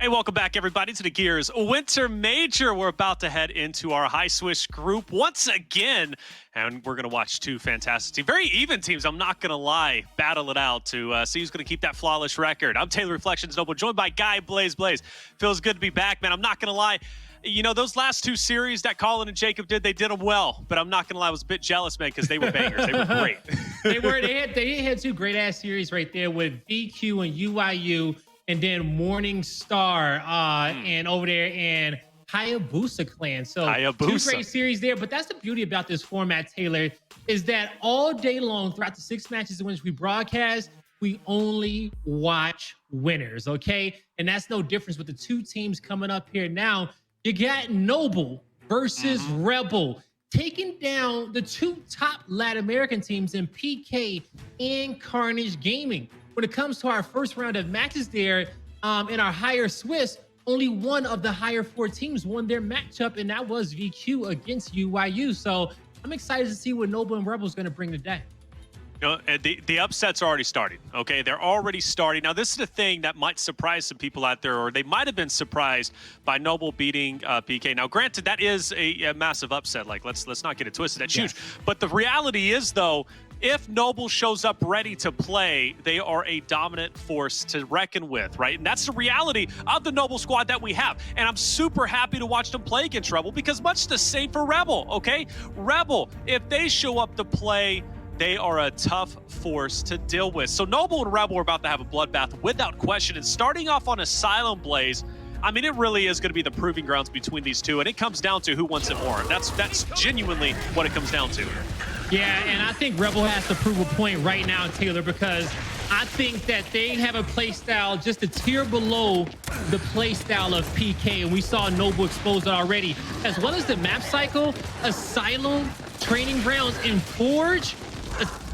Hey, welcome back, everybody, to the Gears Winter Major. We're about to head into our high swish group once again, and we're going to watch two fantastic teams, very even teams, I'm not going to lie, battle it out to see who's going to keep that flawless record. I'm Taylor Reflections Noble, joined by Guy Blaze. Feels good to be back, man. I'm not going to lie. You know, those last two series that Colin and Jacob did, they did them well, but I'm not going to lie, I was a bit jealous, man, because they were bangers. They were great. They had two great-ass series right there with VQ and UIU, and then Morning Star and over there in Hayabusa Clan. So two great series there. But that's the beauty about this format, Taylor, is that all day long throughout the 6 matches in which we broadcast, we only watch winners, okay? And that's no difference with the two teams coming up here now. You got Noble versus Rebel, taking down the two top Latin American teams in PK and Carnage Gaming. When it comes to our first round of matches there, in our higher Swiss, only one of the higher 4 teams won their matchup, and that was VQ against UIU. So I'm excited to see what Noble and Rebel is going to bring today. You know, the upsets are already starting, okay? They're already starting. Now, this is the thing that might surprise some people out there, or they might have been surprised by Noble beating PK. Now, granted, that is a massive upset. Like, let's not get it twisted. That's huge. But the reality is, though, if Noble shows up ready to play, they are a dominant force to reckon with, right? And that's the reality of the Noble squad that we have. And I'm super happy to watch them play against Rebel, because much the same for Rebel, okay? Rebel, if they show up to play, they are a tough force to deal with. So Noble and Rebel are about to have a bloodbath without question. And starting off on Asylum, Blaze, I mean, it really is going to be the proving grounds between these two. And it comes down to who wants it more. That's genuinely what it comes down to. Yeah, and I think Rebel has to prove a point right now, Taylor, because I think that they have a play style just a tier below the play style of PK, and we saw Noble expose it already. As well as the map cycle, Asylum, Training Grounds, and Forge,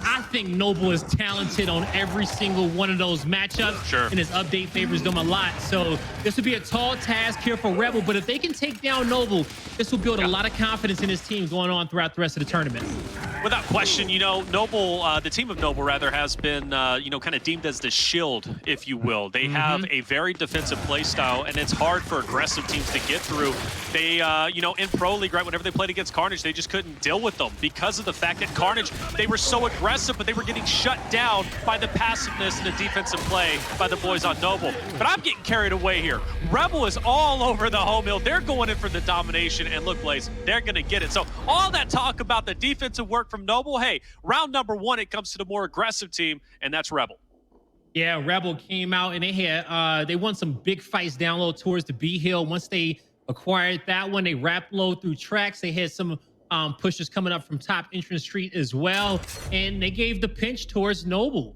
I think Noble is talented on every single one of those matchups. Sure. And his update favors them a lot. So this would be a tall task here for Rebel, but if they can take down Noble, this will build a lot of confidence in his team going on throughout the rest of the tournament. Without question, you know, Noble, the team of Noble, rather, has been, you know, kind of deemed as the shield, if you will. They have a very defensive play style, and it's hard for aggressive teams to get through. They, you know, in Pro League, right, whenever they played against Carnage, they just couldn't deal with them because of the fact that Carnage, they were so aggressive, but they were getting shut down by the passiveness and the defensive play by the boys on Noble. But I'm getting carried away here. Rebel is all over the home hill. They're going in for the domination, and look, Blaze, they're going to get it. So all that talk about the defensive work from Noble, hey, round number 1, it comes to the more aggressive team, and that's Rebel. Yeah, Rebel came out, and they had they won some big fights down low towards the B hill. Once they acquired that one, they wrapped low through tracks. They had some pushes coming up from top entrance street as well, and they gave the pinch towards Noble.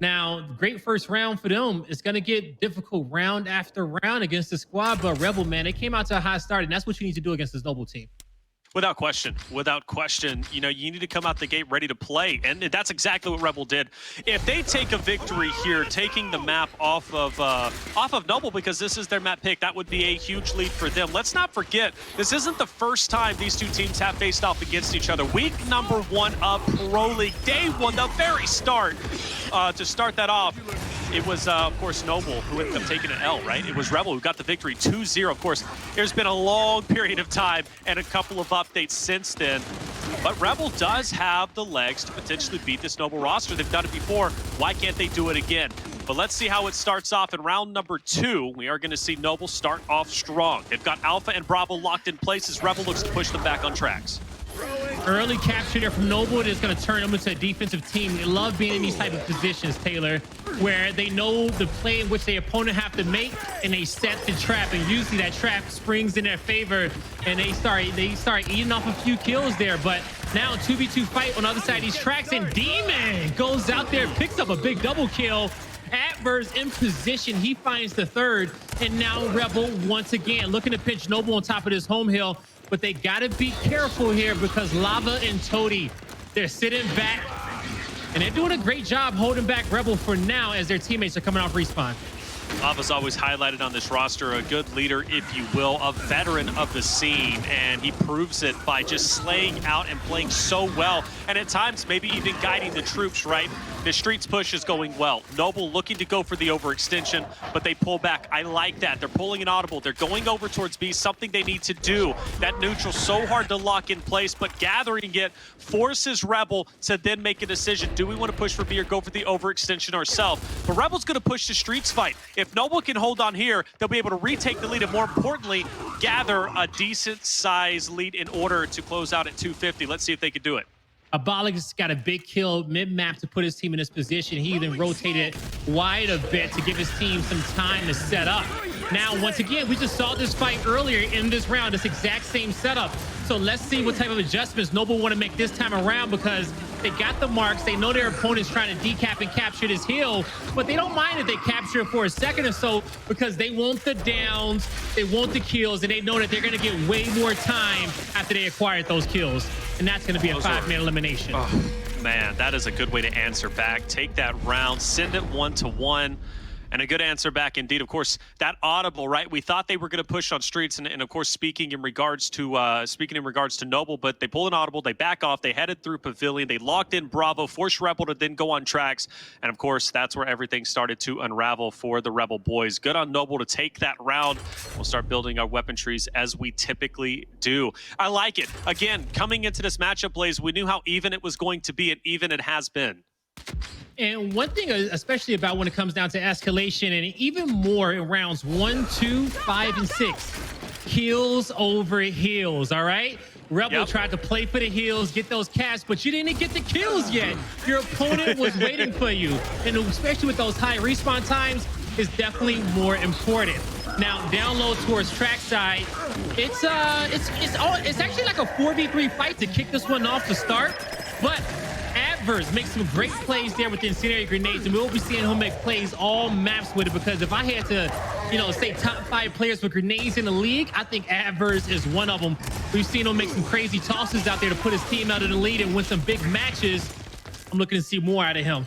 Now, great first round for them. It's going to get difficult round after round against the squad, but Rebel, man, they came out to a high start, and that's what you need to do against this Noble team. Without question, you know, you need to come out the gate ready to play, and that's exactly what Rebel did. If they take a victory here, taking the map off of Noble, because this is their map pick, that would be a huge lead for them. Let's not forget, this isn't the first time these two teams have faced off against each other. Week number 1 of Pro League, day 1, the very start. To start that off, it was, of course, Noble who ended up taking an L, right? It was Rebel who got the victory 2-0. Of course, there's been a long period of time and a couple of updates since then. But Rebel does have the legs to potentially beat this Noble roster. They've done it before. Why can't they do it again? But let's see how it starts off in round number 2. We are going to see Noble start off strong. They've got Alpha and Bravo locked in place as Rebel looks to push them back on tracks. Early capture there from Noble is going to turn them into a defensive team. They love being in these type of positions, Taylor, where they know the play in which the opponent have to make, and they set the trap, and usually that trap springs in their favor, and they start eating off a few kills there. But now 2v2 fight on the other side of these tracks, and Demon goes out there, picks up a big double kill. Addvers in position, he finds the third, and now Rebel once again looking to pinch Noble on top of this home hill. But they got to be careful here because Lava and Toti, they're sitting back, and they're doing a great job holding back Rebel for now as their teammates are coming off respawn. Lava's always highlighted on this roster, a good leader, if you will, a veteran of the scene, and he proves it by just slaying out and playing so well, and at times maybe even guiding the troops, right? The Streets push is going well. Noble looking to go for the overextension, but they pull back. I like that. They're pulling an audible. They're going over towards B, something they need to do. That neutral so hard to lock in place, but gathering it forces Rebel to then make a decision. Do we want to push for B or go for the overextension ourselves? But Rebel's going to push the Streets fight. If Noble can hold on here, they'll be able to retake the lead and more importantly, gather a decent size lead in order to close out at 250. Let's see if they can do it. Abolics got a big kill mid-map to put his team in this position. He even rotated wide a bit to give his team some time to set up. Now, once again, we just saw this fight earlier in this round, this exact same setup. So let's see what type of adjustments Noble want to make this time around, because they got the marks. They know their opponent's trying to decap and capture this hill, but they don't mind if they capture it for a second or so, because they want the downs, they want the kills, and they know that they're going to get way more time after they acquired those kills. And that's going to be a 5-man elimination. Oh, man, that is a good way to answer back. Take that round, send it 1-1. And a good answer back indeed. Of course, that audible, right? We thought they were going to push on Streets, and of course, speaking in regards to Noble, but they pull an audible, they back off, they headed through Pavilion, they locked in Bravo, forced Rebel to then go on tracks, and of course, that's where everything started to unravel for the Rebel boys. Good on Noble to take that round. We'll start building our weapon trees as we typically do. I like it. Again, coming into this matchup, Blaze, we knew how even it was going to be, and even it has been. And one thing, especially about when it comes down to escalation, and even more in rounds 1, 2, 5, and 6, kills over heals, all right? Rebel tried to play for the heals, get those caps, but you didn't get the kills yet. Your opponent was waiting for you. And especially with those high respawn times, is definitely more important. Now, down low towards trackside, it's actually like a 4v3 fight to kick this one off to start, but Addvers makes some great plays there with the incendiary grenades, and we'll be seeing him make plays all maps with it, because if I had to, say top 5 players with grenades in the league, I think Addvers is one of them. We've seen him make some crazy tosses out there to put his team out of the lead and win some big matches. I'm looking to see more out of him.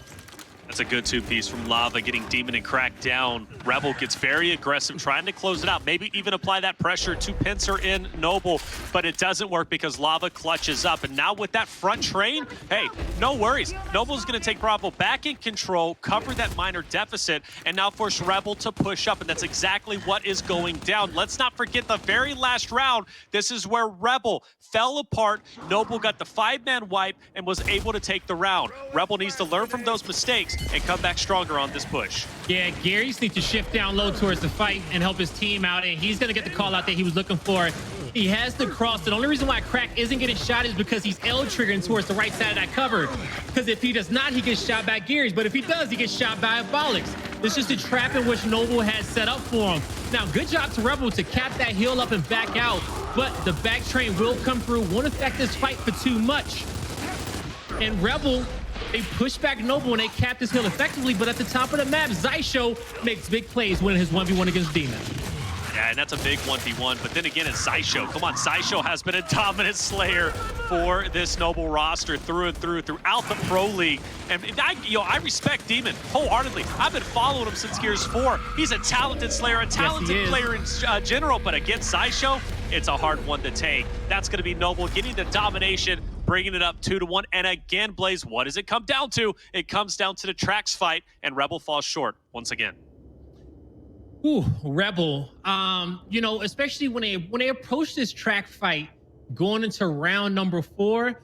That's a good two-piece from Lava, getting Demon and Crack down. Rebel gets very aggressive, trying to close it out, maybe even apply that pressure to pincer in Noble, but it doesn't work because Lava clutches up. And now with that front train, hey, no worries. Noble's going to take Bravo back in control, cover that minor deficit, and now force Rebel to push up, and that's exactly what is going down. Let's not forget the very last round. This is where Rebel fell apart. Noble got the 5-man wipe and was able to take the round. Rebel needs to learn from those mistakes and come back stronger on this push. Yeah, Gearries needs to shift down low towards the fight and help his team out, and he's going to get the call out that he was looking for. He has the cross. The only reason why Crack isn't getting shot is because he's L-triggering towards the right side of that cover. Because if he does not, he gets shot by Gearries. But if he does, he gets shot by Abolics. It's just a trap in which Noble has set up for him. Now, good job to Rebel to cap that heal up and back out. But the back train will come through. Won't affect this fight for too much. And Rebel, they push back Noble and they cap this hill effectively, but at the top of the map, Xysho makes big plays winning his 1v1 against Demon. Yeah, and that's a big 1v1, but then again, it's Xysho. Come on, Xysho has been a dominant slayer for this Noble roster through and through, throughout the Pro League. And I respect Demon wholeheartedly. I've been following him since Gears 4. He's a talented slayer, a talented player in general, but against Xysho, it's a hard one to take. That's going to be Noble getting the domination, bringing it up 2-1. And again, Blaze, what does it come down to? It comes down to the tracks fight, and Rebel falls short once again. Ooh, Rebel. Especially when they approach this track fight going into round number 4,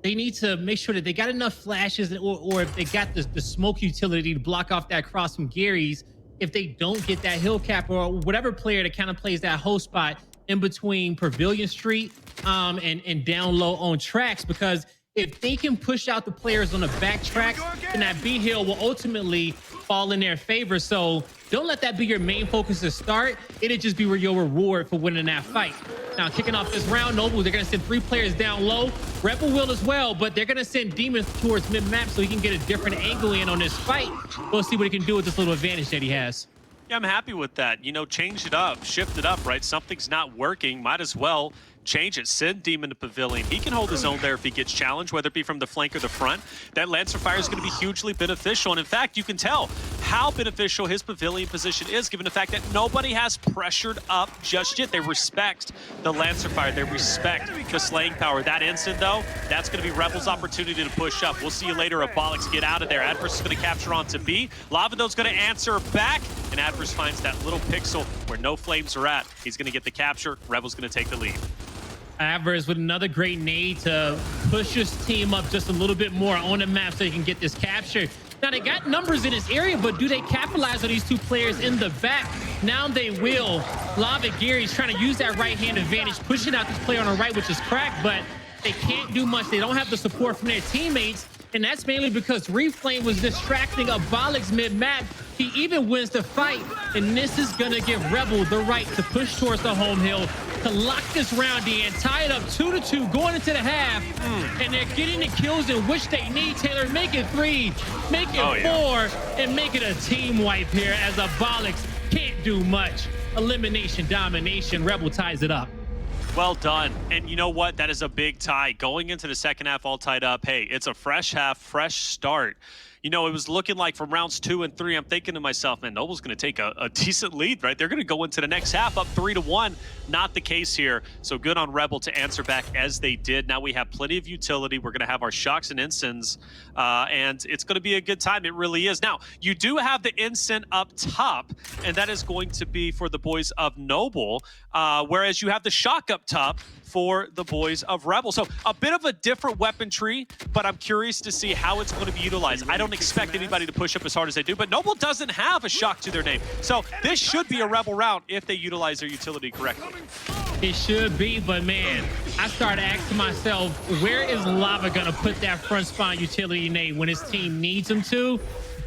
they need to make sure that they got enough flashes, or if they got the smoke utility to block off that cross from Gearries. If they don't get that hill cap, or whatever player that kind of plays that host spot in between Pavilion Street and down low on tracks, because if they can push out the players on the back tracks, then that B hill will ultimately fall in their favor. So don't let that be your main focus to start. It'll just be your reward for winning that fight. Now, kicking off this round, Noble, they're going to send 3 players down low. Rebel will as well, but they're going to send Demon towards mid-map so he can get a different angle in on this fight. We'll see what he can do with this little advantage that he has. Yeah, I'm happy with that. You know, change it up, shift it up, right? Something's not working, might as well change it. Send Demon to Pavilion. He can hold his own there if he gets challenged, whether it be from the flank or the front. That Lancer Fire is going to be hugely beneficial. And in fact, you can tell how beneficial his Pavilion position is, given the fact that nobody has pressured up just yet. They respect the Lancer Fire. They respect the slaying power. That instant, though, that's going to be Rebel's opportunity to push up. We'll see you later. Abolics get out of there. Addvers is going to capture onto B. Lavado's going to answer back, and Addvers finds that little pixel where no flames are at. He's going to get the capture. Rebel's going to take the lead. Addvers with another great nade to push his team up just a little bit more on the map so he can get this capture. Now, they got numbers in this area, but do they capitalize on these two players in the back? Now they will. Lava Gearries trying to use that right-hand advantage, pushing out this player on the right, which is cracked, but they can't do much. They don't have the support from their teammates, and that's mainly because Reflame was distracting Abolics mid-map. He even wins the fight, and this is gonna give Rebel the right to push towards the home hill to lock this round in, tie it up 2-2 going into the half, and they're getting the kills in which they need. Taylor, make it 3, make it 4, and make it a team wipe here as Abolics can't do much. Elimination, domination, Rebel ties it up. Well done. And you know what? That is a big tie. Going into the second half all tied up, hey, it's a fresh half, fresh start. You know, it was looking like from rounds 2 and 3, I'm thinking to myself, man, Noble's going to take a decent lead, right? They're going to go into the next half up 3-1. Not the case here. So good on Rebel to answer back as they did. Now we have plenty of utility. We're going to have our shocks and ensigns, and it's going to be a good time. It really is. Now, you do have the ensign up top, and that is going to be for the boys of Noble, whereas you have the shock up top for the boys of Rebel. So a bit of a different weapon tree, but I'm curious to see how it's going to be utilized. I don't expect anybody to push up as hard as they do, but Noble doesn't have a shock to their name. So this should be a Rebel round if they utilize their utility correctly. It should be, but man, I started asking myself, where is Lava gonna put that front spawn utility nade when his team needs him to?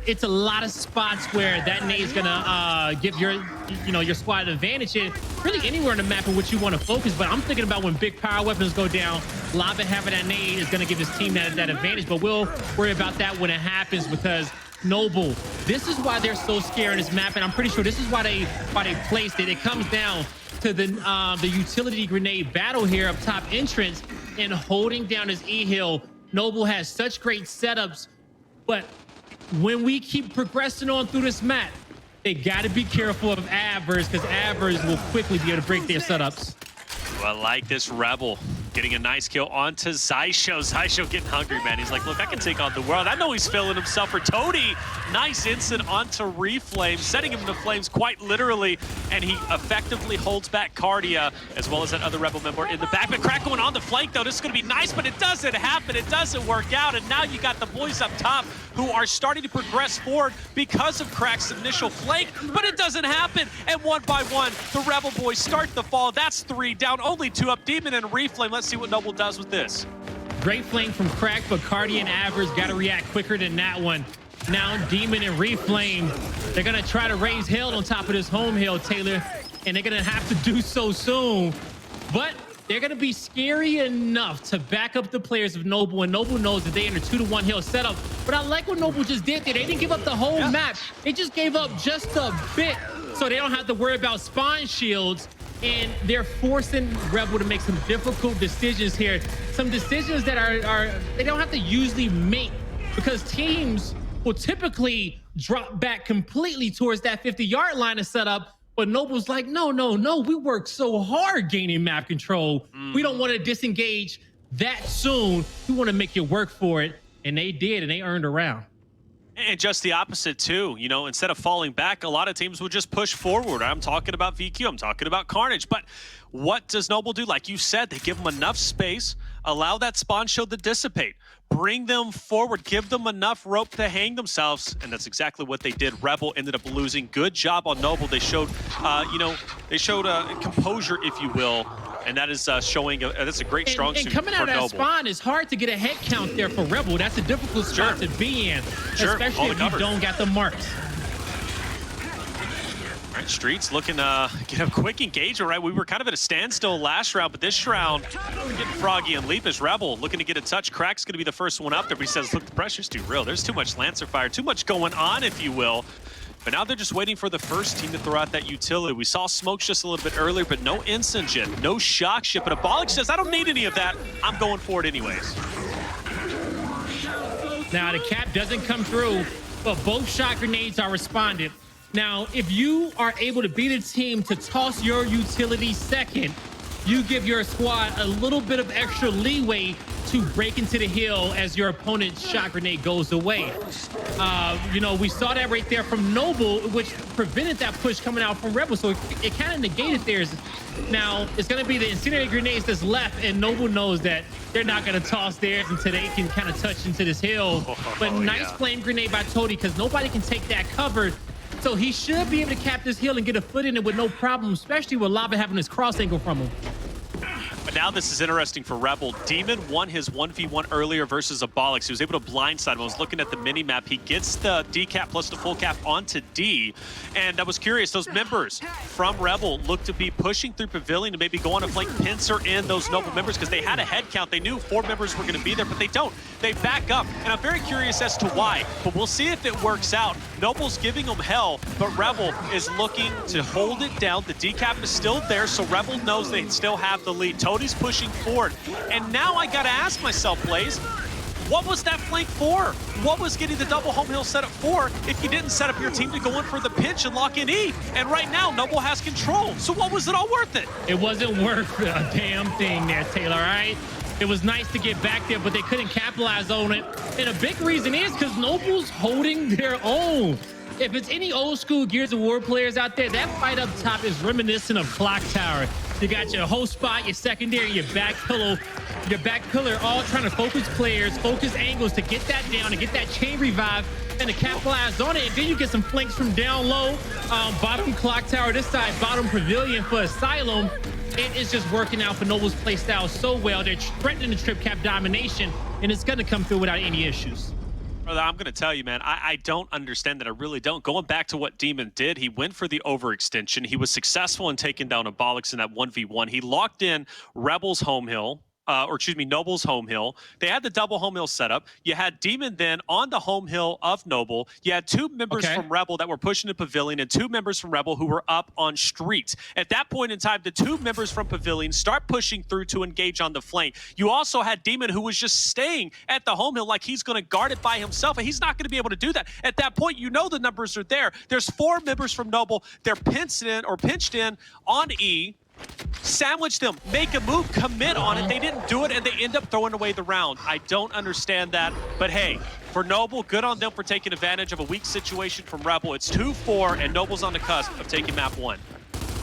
It's a lot of spots where that nade's gonna give your squad an advantage in really anywhere on the map in which you want to focus. But I'm thinking about when big power weapons go down, Lava having that nade is gonna give his team that advantage. But we'll worry about that when it happens, because Noble, this is why they're so scared in this map, and I'm pretty sure this is why they placed it. It comes down to the utility grenade battle here up top entrance and holding down his E-hill. Noble has such great setups, but when we keep progressing on through this map, they got to be careful of Addvers, because Addvers will quickly be able to break their setups. Well, I like this Rebel getting a nice kill onto Xysho. Xysho getting hungry, man. He's like, look, I can take on the world. I know he's feeling himself. For Toti, nice instant onto Reflame, setting him in the flames quite literally, and he effectively holds back Kardia, as well as that other Rebel member in the back. But crack going on the flank, though. This is going to be nice, but it doesn't happen. It doesn't work out, and now you got the boys up top who are starting to progress forward because of Crack's initial flank, but it doesn't happen. And one by one, the Rebel boys start the fall. That's 3 down, only 2 up. Demon and Reflame. Let's see what Noble does with this. Great flank from Crack, but Kardia and Addvers got to react quicker than that one. Now Demon and Reflame, they're going to try to raise hell on top of this home hill, Taylor, and they're going to have to do so soon. But they're going to be scary enough to back up the players of Noble, and Noble knows that they're in a 2-1 hill setup. But I like what Noble just did there. They didn't give up the whole map. They just gave up just a bit, so they don't have to worry about spawn shields. And they're forcing Rebel to make some difficult decisions here. Some decisions that are they don't have to usually make, because teams will typically drop back completely towards that 50-yard line of setup. But Noble's like, no, we worked so hard gaining map control. We don't want to disengage that soon. We want to make you work for it. And they did, and they earned a round. And just the opposite, too. You know, instead of falling back, a lot of teams would just push forward. I'm talking about VQ. I'm talking about Carnage. But what does Noble do? Like you said, they give them enough space, allow that spawn shield to dissipate, bring them forward, give them enough rope to hang themselves, and that's exactly what they did. Rebel ended up losing. Good job on Noble. They showed, composure, if you will, and that is showing. That's a great strong suit for Noble. And coming out of that spawn, it's hard to get a head count there for Rebel. That's a difficult spot to be in, especially if you don't got the marks. All right, Streets looking to get a quick engagement, right? We were kind of at a standstill last round, but this round, getting froggy and leap as Rebel looking to get a touch. Crack's going to be the first one up there, but he says, look, the pressure's too real. There's too much Lancer Fire, too much going on, if you will. But now they're just waiting for the first team to throw out that utility. We saw smokes just a little bit earlier, but no incense yet, no shock ship. But Abolics says, I don't need any of that. I'm going for it anyways. Now the cap doesn't come through, but both shot grenades are responded. Now, if you are able to beat a team to toss your utility second, you give your squad a little bit of extra leeway to break into the hill as your opponent's shot grenade goes away. You know, we saw that right there from Noble, which prevented that push coming out from Rebel, so it kind of negated theirs. Now, it's going to be the incendiary grenades that's left, and Noble knows that they're not going to toss theirs until they can kind of touch into this hill. But nice flame grenade by Toti, because nobody can take that cover. So he should be able to cap this hill and get a foot in it with no problem, especially with Lava having this cross angle from him. But now this is interesting for Rebel. Demon won his 1v1 earlier versus Abolics. He was able to blindside him. I was looking at the mini-map. He gets the D cap plus the full cap onto D. And I was curious, those members from Rebel look to be pushing through Pavilion to maybe go on a flank, pincer in those Noble members because they had a head count. They knew 4 members were going to be there, but they don't. They back up. And I'm very curious as to why. But we'll see if it works out. Noble's giving them hell, but Rebel is looking to hold it down. The D cap is still there, so Rebel knows they still have the lead. Toti's pushing forward. And now I gotta ask myself, Blaze, what was that flank for? What was getting the double home hill set up for if you didn't set up your team to go in for the pinch and lock in E? And right now, Noble has control. So what was it all worth it? It wasn't worth a damn thing there, Taylor, all right? It was nice to get back there, but they couldn't capitalize on it. And a big reason is because Noble's holding their own. If it's any old school Gears of War players out there, that fight up top is reminiscent of Clock Tower. You got your host spot, your secondary, your back pillar, all trying to focus players, focus angles to get that down and get that chain revive and to capitalize on it. And then you get some flanks from down low, bottom Clock Tower, this side, bottom Pavilion for Asylum. It is just working out for Noble's play style so well. They're threatening the trip cap domination, and it's going to come through without any issues. Brother, I'm going to tell you, man, I don't understand that. I really don't. Going back to what Demon did, he went for the overextension. He was successful in taking down Abolics in that 1v1. He locked in Rebel's home hill. Noble's home hill. They had the double home hill set up. You had Demon then on the home hill of Noble. You had 2 members from Rebel that were pushing the Pavilion and 2 members from Rebel who were up on streets. At that point in time, the 2 members from Pavilion start pushing through to engage on the flank. You also had Demon who was just staying at the home hill like he's going to guard it by himself, and he's not going to be able to do that. At that point, you know the numbers are there. There's 4 members from Noble. They're pinched in on E. Sandwich them, make a move, commit on it. They didn't do it, and they end up throwing away the round. I don't understand that, but hey, for Noble, good on them for taking advantage of a weak situation from Rebel. It's 2-4, and Noble's on the cusp of taking map 1.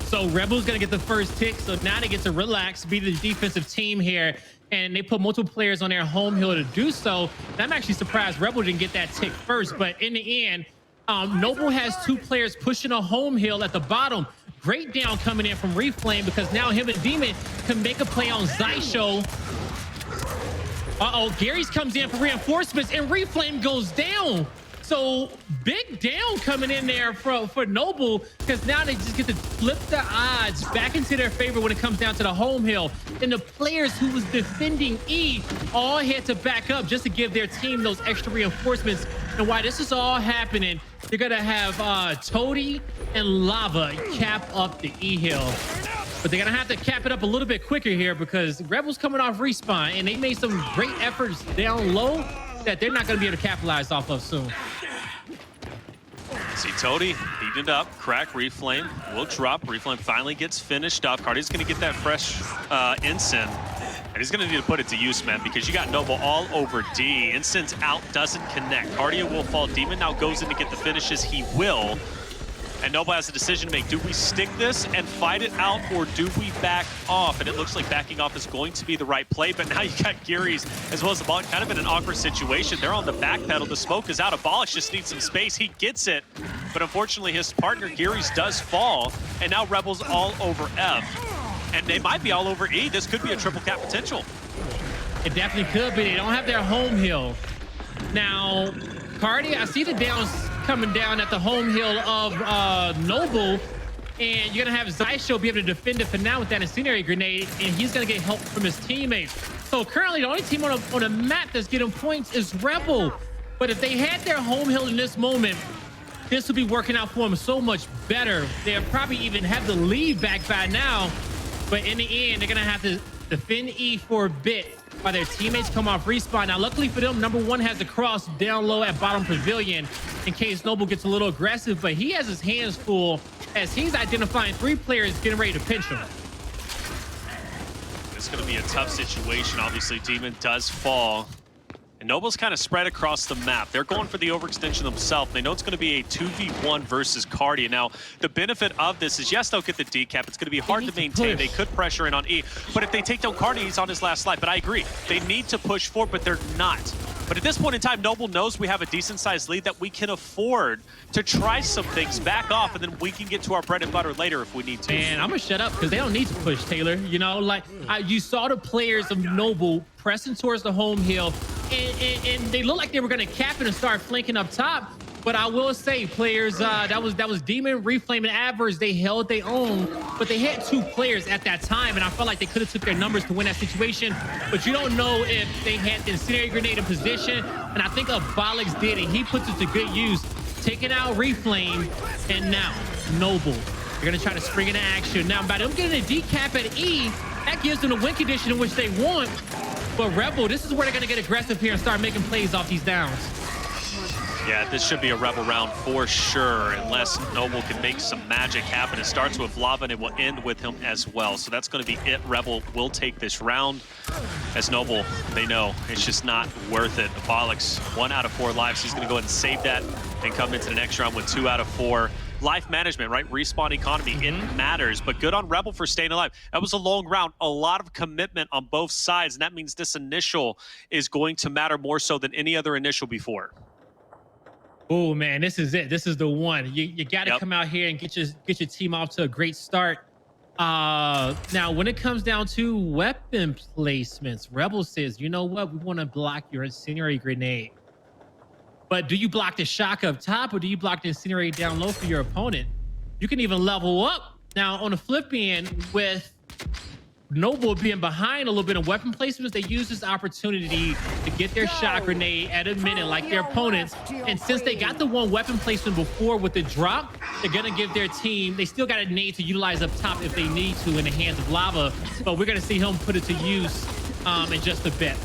So Rebel's gonna get the first tick, so now they get to relax, be the defensive team here, and they put multiple players on their home hill to do so. And I'm actually surprised Rebel didn't get that tick first, but in the end, Noble has 2 players pushing a home hill at the bottom. Great down coming in from Reflame because now him and Demon can make a play on Xysho. Gearries comes in for reinforcements and Reflame goes down. So big down coming in there for Noble because now they just get to flip the odds back into their favor when it comes down to the home hill. And the players who was defending E all had to back up just to give their team those extra reinforcements. And while this is all happening, they're gonna have Toti and Lava cap up the E hill. But they're gonna have to cap it up a little bit quicker here because Rebel's coming off respawn and they made some great efforts down low that they're not gonna be able to capitalize off of soon. See Toti beating it up, crack Reflame, will drop. Reflame finally gets finished up. Kardia's gonna get that fresh Ensign. And he's going to need to put it to use, man, because you got Noble all over D. Ensign's out, doesn't connect. Kardia will fall. Demon now goes in to get the finishes. He will. And Noble has a decision to make. Do we stick this and fight it out, or do we back off? And it looks like backing off is going to be the right play. But now you got Gearries as well as the ball kind of in an awkward situation. They're on the back pedal. The smoke is out. Abolics just needs some space. He gets it. But unfortunately, his partner Gearries does fall. And now Rebel's all over F. And they might be all over E. This could be a triple cap potential. It definitely could be. They don't have their home hill. Now, Kardia, I see the downs coming down at the home hill of Noble. And you're going to have Xysho be able to defend it for now with that incendiary grenade. And he's going to get help from his teammates. So currently, the only team on a map that's getting points is Rebel. But if they had their home hill in this moment, this will be working out for them so much better. They'll probably even have the lead back by now. But in the end, they're going to have to defend E for a bit while their teammates come off respawn. Now, luckily for them, number one has the cross down low at bottom pavilion in case Noble gets a little aggressive, but he has his hands full as he's identifying 3 players getting ready to pinch him. It's going to be a tough situation. Obviously, Demon does fall. And Noble's kind of spread across the map. They're going for the overextension themselves. They know it's going to be a 2v1 versus Kardia. Now, the benefit of this is, yes, they'll get the decap. It's going to be hard to maintain. They could pressure in on E. But if they take down Kardia, he's on his last life. But I agree. They need to push forward, but they're not. But at this point in time, Noble knows we have a decent-sized lead that we can afford to try some things, back off, and then we can get to our bread and butter later if we need to. And I'm going to shut up because they don't need to push, Taylor. You know, like, you saw the players of Noble pressing towards the home hill, and they looked like they were going to cap it and start flanking up top. But I will say, players, that was Demon, Reflame, and Addvers. They held their own, but they had 2 players at that time, and I felt like they could have took their numbers to win that situation. But you don't know if they had the incendiary grenade in position, and I think Abolics did it. He puts it to good use, taking out Reflame, and now Noble. They're going to try to spring into action. Now, by them getting a decap at E, that gives them the win condition in which they want. But Rebel, this is where they're going to get aggressive here and start making plays off these downs. Yeah, this should be a Rebel round for sure, unless Noble can make some magic happen. It starts with Lava, and it will end with him as well. So that's going to be it. Rebel will take this round. As Noble, they know it's just not worth it. Abolics, 1 out of 4 lives. He's going to go ahead and save that and come into the next round with 2 out of 4. Life management, right? Respawn economy, it matters, but good on Rebel for staying alive. That was a long round, a lot of commitment on both sides, and that means this initial is going to matter more so than any other initial before. Oh man, this is it. This is the one. You got to come out here and get your team off to a great start. Now, when it comes down to weapon placements, Rebel says, you know what? We want to block your incendiary grenade. But do you block the shock up top, or do you block the incendiary down low for your opponent? You can even level up. Now, on the flip end, with Noble being behind a little bit of weapon placements, they use this opportunity to get their shock grenade at a minute like their opponents. And since they got the 1 weapon placement before with the drop, they're going to give their team, they still got a nade to utilize up top if they need to in the hands of Lava. But we're going to see him put it to use in just a bit.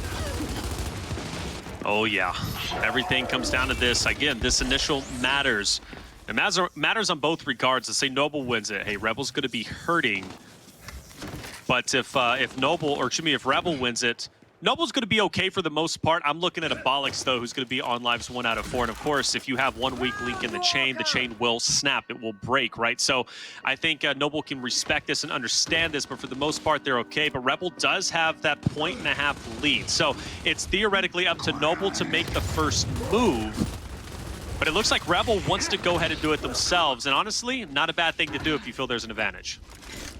Oh yeah, everything comes down to this. Again, this initial matters. It matters on both regards. To say Noble wins it, hey, Rebel's going to be hurting. But if Noble, or excuse me, if Rebel wins it, Noble's going to be okay for the most part. I'm looking at Abolics, though, who's going to be on lives 1 out of 4. And, of course, if you have 1 weak link in the chain will snap. It will break, right? So I think Noble can respect this and understand this, but for the most part, they're okay. But Rebel does have that 1.5 lead. So it's theoretically up to Noble to make the first move. But it looks like Rebel wants to go ahead and do it themselves. And honestly, not a bad thing to do if you feel there's an advantage.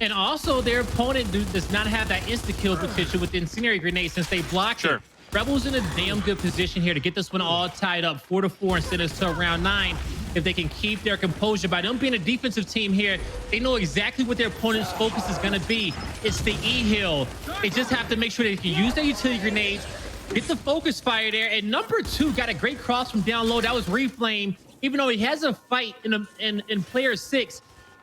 And also, their opponent does not have that insta-kill potential with the incendiary grenade since they blocked it. Rebel's in a damn good position here to get this one all tied up 4-4 and send us to round 9 if they can keep their composure. By them being a defensive team here, they know exactly what their opponent's focus is going to be. It's the E-hill. They just have to make sure they can use their utility grenades, get the focus fire there. And number 2 got a great cross from down low. That was Reflame. Even though he has a fight in player 6,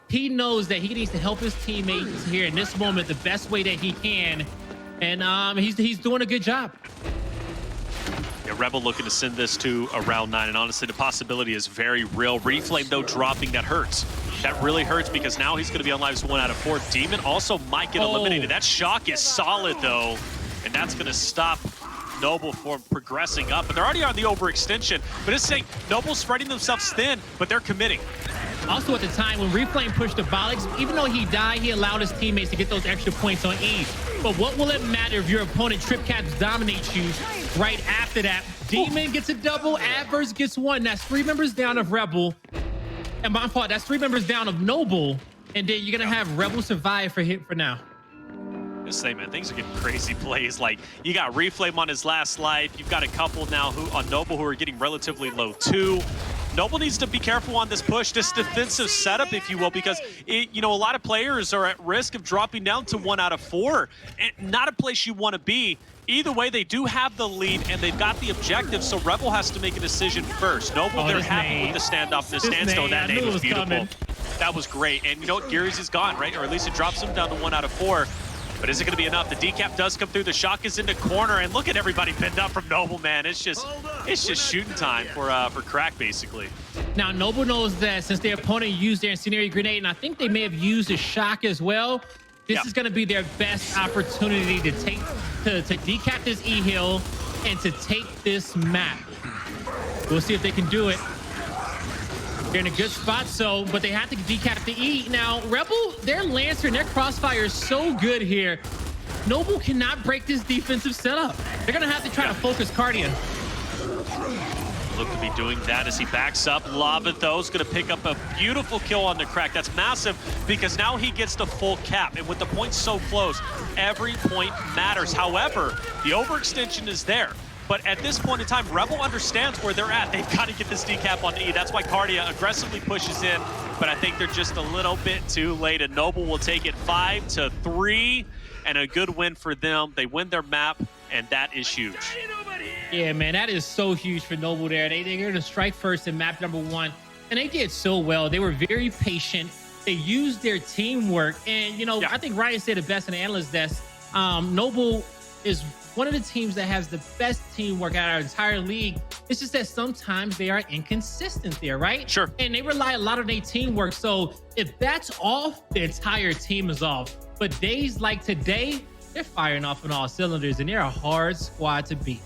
he knows that he needs to help his teammates here in this moment the best way that he can. And he's doing a good job. Yeah, Rebel looking to send this to a round 9, and honestly, the possibility is very real. Reflame, though, dropping, that hurts. That really hurts because now he's going to be on lives 1 out of 4. Demon also might get eliminated. That shock is solid, though, and that's going to stop Noble from progressing up. But they're already on the overextension. But it's saying Noble's spreading themselves thin, but they're committing. Also, at the time when Reflame pushed Abolics, even though he died, he allowed his teammates to get those extra points on E. But what will it matter if your opponent trip caps dominates you right after that? Demon gets a double, Addvers gets 1. That's 3 members down of Rebel. And my fault, that's 3 members down of Noble. And then you're going to have Rebel survive for now. This thing, man, things are getting crazy plays. Like, you got Reflame on his last life. You've got a couple now on Noble who are getting relatively low too. Noble needs to be careful on this push, this defensive setup, if you will, because a lot of players are at risk of dropping down to 1 out of 4. And not a place you want to be. Either way, they do have the lead, and they've got the objective, so Rebel has to make a decision first. Noble, they're happy with the standoff, the standstill. That nade was beautiful. Coming. That was great. And you know what? Gearries is gone, right? Or at least it drops him down to 1 out of 4. But is it going to be enough? The decap does come through. The shock is in the corner, and look at everybody pinned up from Noble, man. It's just shooting time for Crack, basically. Now, Noble knows that since their opponent used their incendiary grenade, and I think they may have used a shock as well, this is going to be their best opportunity to decap this E-Hill and to take this map. We'll see if they can do it. They're in a good spot, but they have to decap the E. Now, Rebel, their Lancer and their Crossfire is so good here. Noble cannot break this defensive setup. They're going to have to try to focus Kardia. Look to be doing that as he backs up. Lava, though, is going to pick up a beautiful kill on the Crack. That's massive because now he gets the full cap. And with the points so close, every point matters. However, the overextension is there. But at this point in time, Rebel understands where they're at. They've got to get this decap on E. That's why Kardia aggressively pushes in. But I think they're just a little bit too late. And Noble will take it 5-3. And a good win for them. They win their map, and that is huge. Yeah, man, that is so huge for Noble there. They're going to strike first in map number 1. And they did so well. They were very patient. They used their teamwork. And, you know, I think Ryan said it best in the analyst desk. Noble is one of the teams that has the best teamwork out of our entire league. It's just that sometimes they are inconsistent there, right? Sure. And they rely a lot on their teamwork. So if that's off, the entire team is off. But days like today, they're firing off on all cylinders, and they're a hard squad to beat.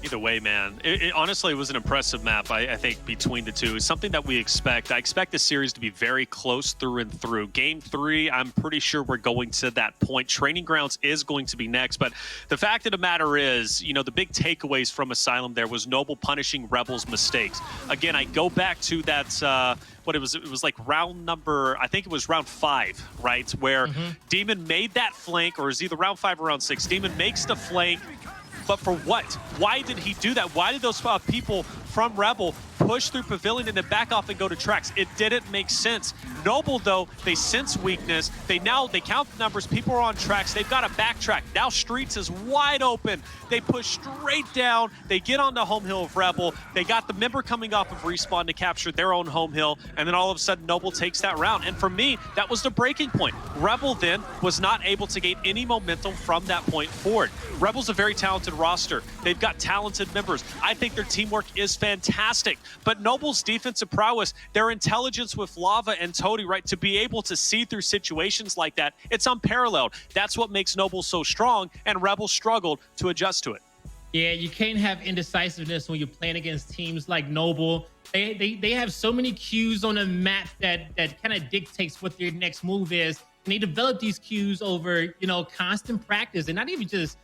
Either way, man, honestly, it was an impressive map, I think, between the two. It's something that we expect. I expect the series to be very close through and through. Game 3, I'm pretty sure we're going to that point. Training Grounds is going to be next, but the fact of the matter is, you know, the big takeaways from Asylum there was Noble punishing Rebel's mistakes. Again, I go back to that, what it was like round number, I think it was round 5, right? Where Demon made that flank, or it was either round 5 or round 6. Demon makes the flank, but for what? Why did he do that? Why did those people from Rebel push through Pavilion and then back off and go to tracks? It didn't make sense. Noble, though, they sense weakness. They count the numbers. People are on tracks. They've got to backtrack. Now Streets is wide open. They push straight down. They get on the home hill of Rebel. They got the member coming off of Respawn to capture their own home hill. And then all of a sudden, Noble takes that round. And for me, that was the breaking point. Rebel then was not able to gain any momentum from that point forward. Rebel's a very talented roster. They've got talented members. I think their teamwork is fantastic. But Noble's defensive prowess, their intelligence with Lava and Toti, right, to be able to see through situations like that, it's unparalleled. That's what makes Noble so strong, and Rebel struggled to adjust to it. Yeah, you can't have indecisiveness when you're playing against teams like Noble. They have so many cues on the map that kind of dictates what their next move is. And they develop these cues over, you know, constant practice, and not even just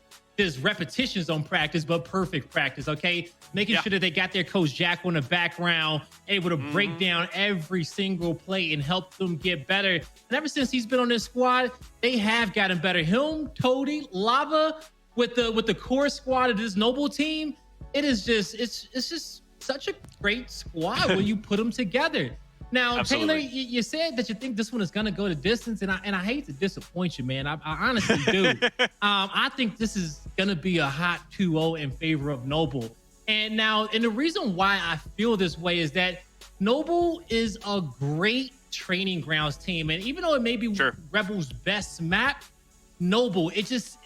repetitions on practice, but perfect practice, okay? Making sure that they got their coach Jack on the background, able to break down every single play and help them get better. And ever since he's been on this squad, they have gotten better. Him, Toti, Lava, with the core squad of this Noble team, it's just such a great squad when you put them together. Now, Taylor, you said that you think this one is going to go the distance, and I hate to disappoint you, man. I honestly do. I think this is going to be a hot 2-0 in favor of Noble. And the reason why I feel this way is that Noble is a great training grounds team. And even though it may be Rebel's best map, Noble,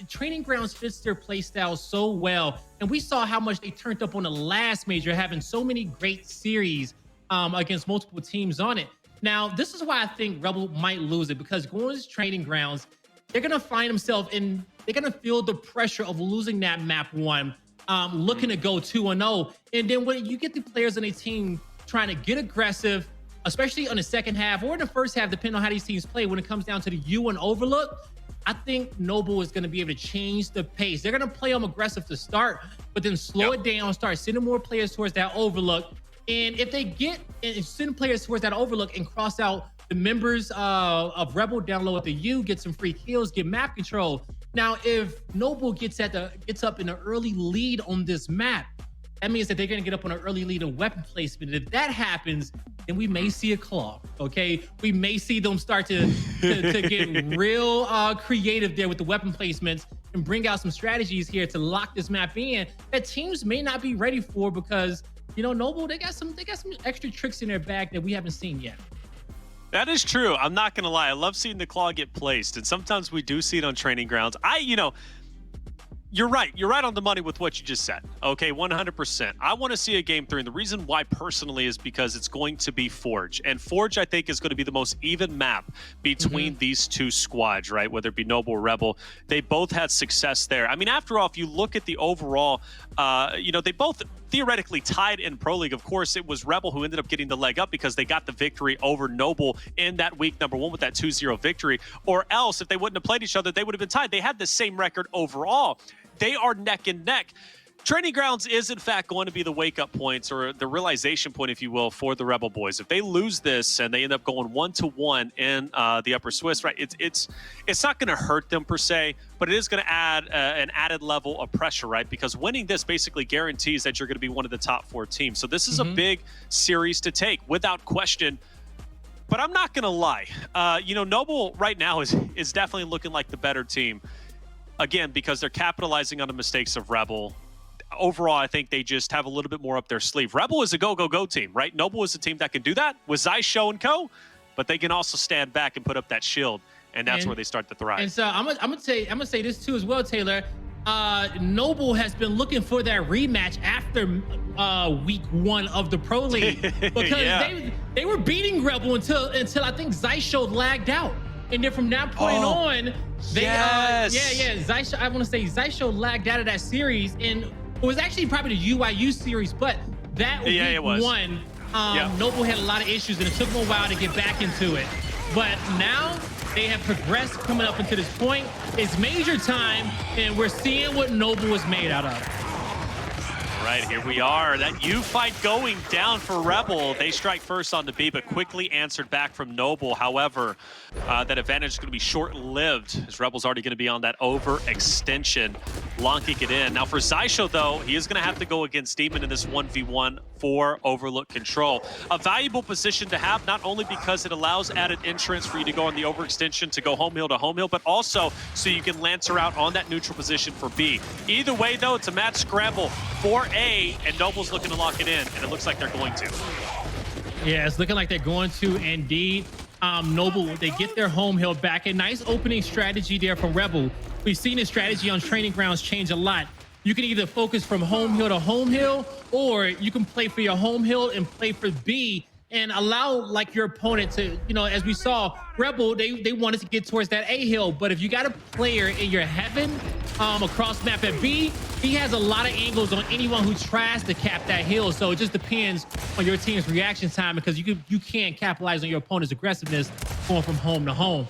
training grounds fits their play style so well. And we saw how much they turned up on the last major, having so many great series against multiple teams on it. Now, this is why I think Rebel might lose it, because going to training grounds, they're going to find themselves they're going to feel the pressure of losing that map 1, looking to go 2-0. And then when you get the players on a team trying to get aggressive, especially on the second half or in the first half, depending on how these teams play, when it comes down to the U and Overlook, I think Noble is going to be able to change the pace. They're going to play them aggressive to start, but then slow it down, start sending more players towards that Overlook. And if they send players towards that Overlook and cross out the members of Rebel down low at the U, get some free kills, get map control. Now, if Noble gets up in an early lead on this map, that means that they're going to get up on an early lead in weapon placement. And if that happens, then we may see a claw, okay? We may see them start to get real creative there with the weapon placements. and bring out some strategies here to lock this map in that teams may not be ready for, because you know, Noble, they got some extra tricks in their bag that we haven't seen yet. That is true. I'm not gonna lie. I love seeing the claw get placed, and sometimes we do see it on training grounds. You're right. You're right on the money with what you just said. Okay, 100%. I want to see a game 3, and the reason why personally is because it's going to be Forge. And Forge, I think, is going to be the most even map between these two squads, right? Whether it be Noble or Rebel. They both had success there. I mean, after all, if you look at the overall, they both theoretically tied in Pro League. Of course, it was Rebel who ended up getting the leg up because they got the victory over Noble in that week number 1 with that 2-0 victory. Or else, if they wouldn't have played each other, they would have been tied. They had the same record overall. They are neck and neck. Training grounds is, in fact, going to be the wake-up points, or the realization point, if you will, for the Rebel boys. If they lose this and they end up going 1-1 in the Upper Swiss, right, it's not going to hurt them per se, but it is going to add an added level of pressure, right? Because winning this basically guarantees that you're going to be one of the top 4 teams. So this is a big series to take, without question. But I'm not going to lie. Noble right now is definitely looking like the better team. Again, because they're capitalizing on the mistakes of Rebel. Overall, I think they just have a little bit more up their sleeve. Rebel is a go-go-go team, right? Noble is a team that can do that with Xysho and co, but they can also stand back and put up that shield, and that's where they start to thrive. And so I'm gonna say this too as well, Taylor. Noble has been looking for that rematch after week 1 of the Pro League, because they were beating Rebel until I think Xysho lagged out. And then from that point on, they Xysho, I want to say Xysho lagged out of that series, and it was actually probably the UIU series, but that week 1, Noble had a lot of issues, and it took them a while to get back into it. But now they have progressed coming up into this point. It's major time, and we're seeing what Noble was made out of. Right, here we are. That U fight going down for Rebel. They strike first on the B, but quickly answered back from Noble. However, that advantage is going to be short-lived, as Rebel's already going to be on that overextension, lonking it in. Now for Xysho, though, he is going to have to go against Demon in this 1v1 for Overlook control. A valuable position to have, not only because it allows added insurance for you to go on the overextension to go home hill to home hill, but also so you can Lancer out on that neutral position for B. Either way, though, it's a match scramble for A, and Noble's looking to lock it in, and it looks like they're going to. Yeah, it's looking like they're going to indeed. Noble, they get their home hill back. A nice opening strategy there from Rebel. We've seen this strategy on training grounds change a lot. You can either focus from home hill to home hill, or you can play for your home hill and play for B and allow like your opponent to, as we saw, Rebel, they wanted to get towards that A hill. But if you got a player in your heaven across map at B, he has a lot of angles on anyone who tries to cap that hill. So it just depends on your team's reaction time, because you can't capitalize on your opponent's aggressiveness going from home to home.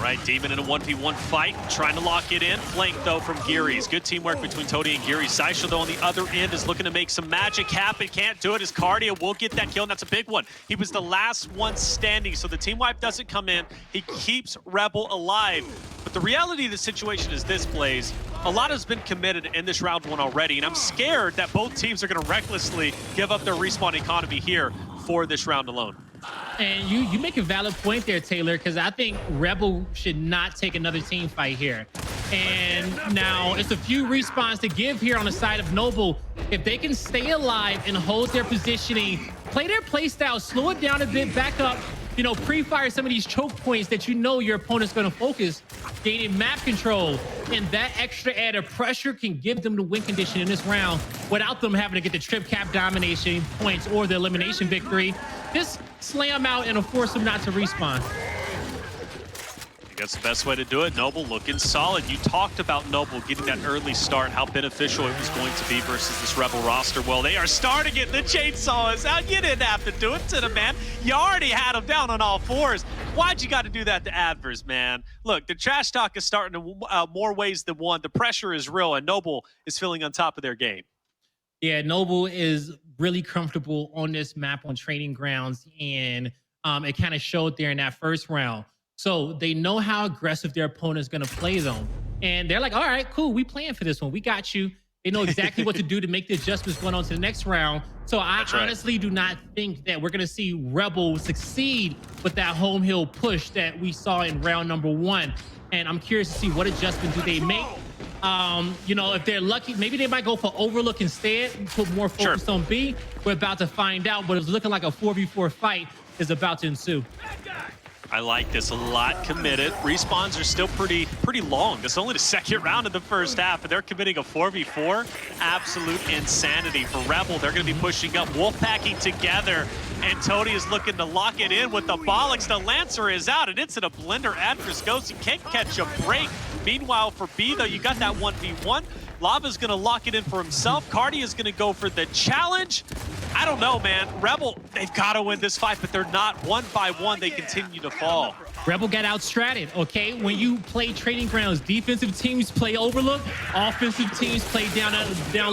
Right, Demon in a 1v1 fight, trying to lock it in. Flank, though, from Gearries. Good teamwork between Toti and Gearries. Xysho, though, on the other end is looking to make some magic happen. Can't do it as Kardia will get that kill, and that's a big one. He was the last one standing, so the team wipe doesn't come in. He keeps Rebel alive. But the reality of the situation is this, Blaze. A lot has been committed in this round 1 already, and I'm scared that both teams are going to recklessly give up their respawn economy here for this round alone. And you make a valid point there, Taylor, because I think Rebel should not take another team fight here. And now it's a few respawns to give here on the side of Noble. If they can stay alive and hold their positioning, play their play style, slow it down a bit, back up, pre-fire some of these choke points that your opponent's going to focus, gaining map control, and that extra added pressure can give them the win condition in this round without them having to get the trip cap domination points or the elimination victory. Just slam out and force them not to respawn. I think that's the best way to do it. Noble looking solid. You talked about Noble getting that early start, how beneficial it was going to be versus this Rebel roster. Well, they are starting it. The chainsaw is out. You didn't have to do it to them, man. You already had them down on all 4s. Why'd you got to do that to Addvers, man? Look, the trash talk is starting in more ways than one. The pressure is real, and Noble is feeling on top of their game. Yeah, Noble is really comfortable on this map on training grounds, and it kind of showed there in that first round. So they know how aggressive their opponent is going to play them. And they're like, all right, cool, we playing for this one. We got you. They know exactly what to do to make the adjustments going on to the next round. So I honestly do not think that we're going to see Rebel succeed with that home hill push that we saw in round number 1. and I'm curious to see what adjustment do they make. You know, if they're lucky, maybe they might go for Overlook instead and put more focus on B. We're about to find out, but it's looking like a 4v4 fight is about to ensue. I like this a lot. Committed. Respawns are still pretty long. This is only the second round of the first half, and they're committing a 4v4. Absolute insanity for Rebel. They're going to be pushing up, wolf-packing together, and Toti is looking to lock it in with the Abolics. The Lancer is out, and it's in a blender. Addvers goes. He can't catch a break. Meanwhile, for B, though, you got that 1v1. Lava's going to lock it in for himself. Kardia is going to go for the challenge. I don't know, man. Rebel, they've got to win this fight, but they're not. One by one, they continue to fall. Rebel got outstratted, okay? When you play Trading Grounds, defensive teams play Overlook, offensive teams play down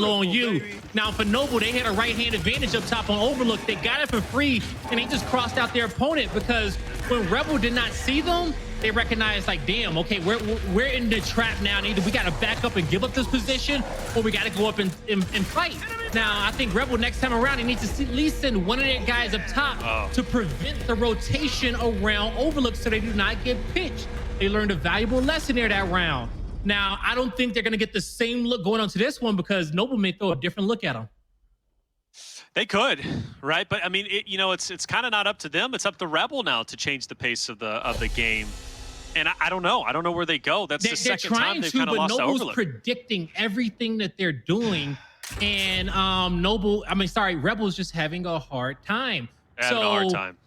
low on you. Now, for Noble, they had a right-hand advantage up top on Overlook. They got it for free, and they just crossed out their opponent because when Rebel did not see them, they recognized, like, damn, okay, we're in the trap now. Either we got to back up and give up this position, or we got to go up and fight. Now, I think Rebel next time around, he needs to at least send one of their guys up top to prevent the rotation around Overlook so they do not get pitched. They learned a valuable lesson there that round. Now, I don't think they're going to get the same look going on to this one because Noble may throw a different look at them. They could, right? But I mean, you know, it's kind of not up to them. It's up to Rebel now to change the pace of the game. And I don't know. I don't know where they go. That's the second time they've kind of lost to Overlook. Noble's predicting everything that they're doing, and Rebel's just having a hard time. Having a hard time.